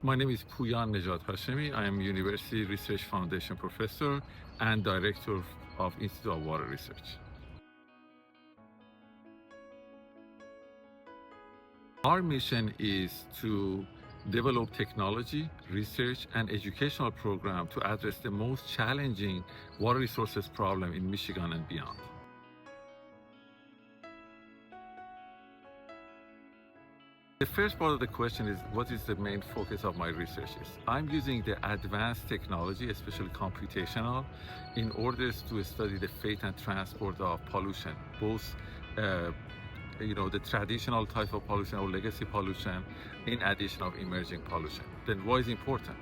My name is Pouyan Nejadhashemi. I am University Research Foundation Professor and Director of Institute of Water Research. Our mission is to develop technology, research, and educational program to address the most challenging water resources problem in Michigan and beyond. The first part of the question is, what is the main focus of my research? I'm using the advanced technology, especially computational, in order to study the fate and transport of pollution, both the traditional type of pollution or legacy pollution, in addition of emerging pollution. Then why is it important?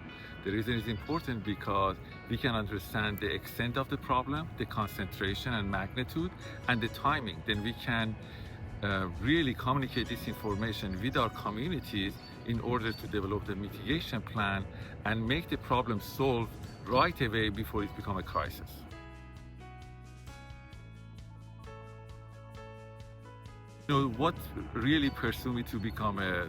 The reason it's important because we can understand the extent of the problem, the concentration and magnitude, and the timing. Then we can really communicate this information with our communities in order to develop the mitigation plan and make the problem solved right away before it becomes a crisis. What really pursued me to become a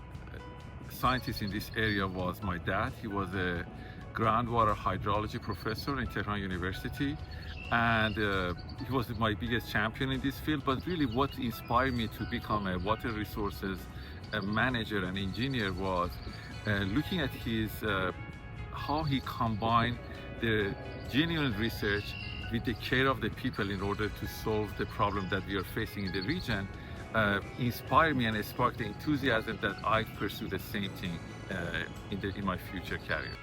scientist in this area was my dad. He was a groundwater hydrology professor in Tehran University, and he was my biggest champion in this field. But really what inspired me to become a water resources manager and engineer was looking at his how he combined the genuine research with the care of the people in order to solve the problem that we are facing in the region. Inspired me and sparked the enthusiasm that I pursue the same thing in my future career.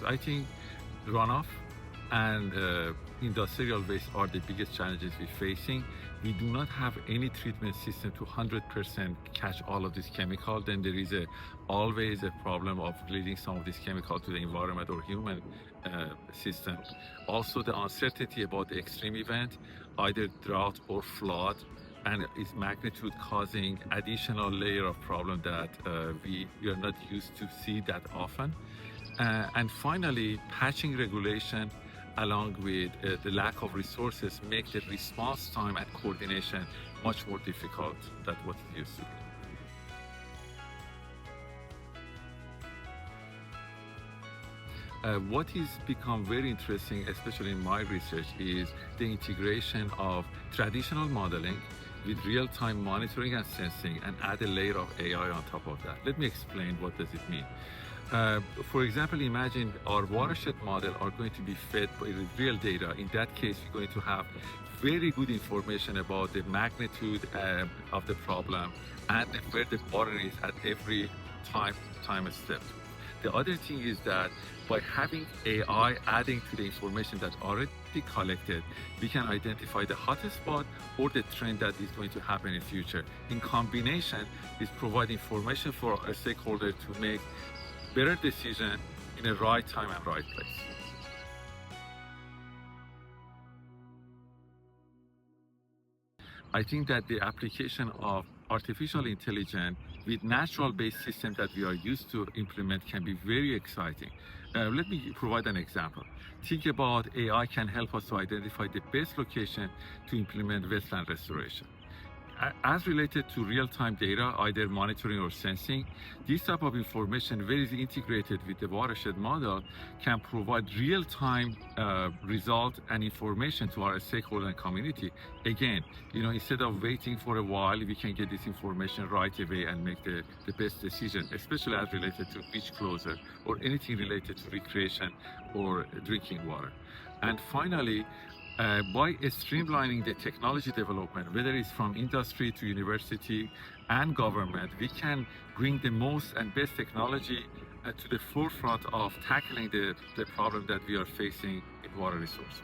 I think runoff and industrial waste are the biggest challenges we're facing. We do not have any treatment system to 100% catch all of this chemical. Then there is always a problem of releasing some of this chemical to the environment or human system. Also, the uncertainty about the extreme event, either drought or flood, and its magnitude causing additional layer of problem that we are not used to see that often. And finally, patching regulation along with the lack of resources make the response time and coordination much more difficult than what it used to be. What has become very interesting, especially in my research, is the integration of traditional modeling with real-time monitoring and sensing, and add a layer of AI on top of that. Let me explain what does it mean. For example, imagine our watershed model are going to be fed with real data. In that case, we're going to have very good information about the magnitude of the problem and where the water is at every time step. The other thing is that by having AI adding to the information that's already collected, we can identify the hottest spot or the trend that is going to happen in the future. In combination, it provides information for a stakeholder to make better decision in the right time and right place. I think that the application of artificial intelligence with natural-based systems that we are used to implement can be very exciting. Let me provide an example. Think about AI can help us to identify the best location to implement wetland restoration. As related to real-time data, either monitoring or sensing, this type of information, very integrated with the watershed model, can provide real-time result and information to our stakeholder and community. Again, instead of waiting for a while, we can get this information right away and make the best decision, especially as related to beach closure or anything related to recreation or drinking water. And finally, by streamlining the technology development, whether it's from industry to university and government, we can bring the most and best technology to the forefront of tackling the problem that we are facing in water resources.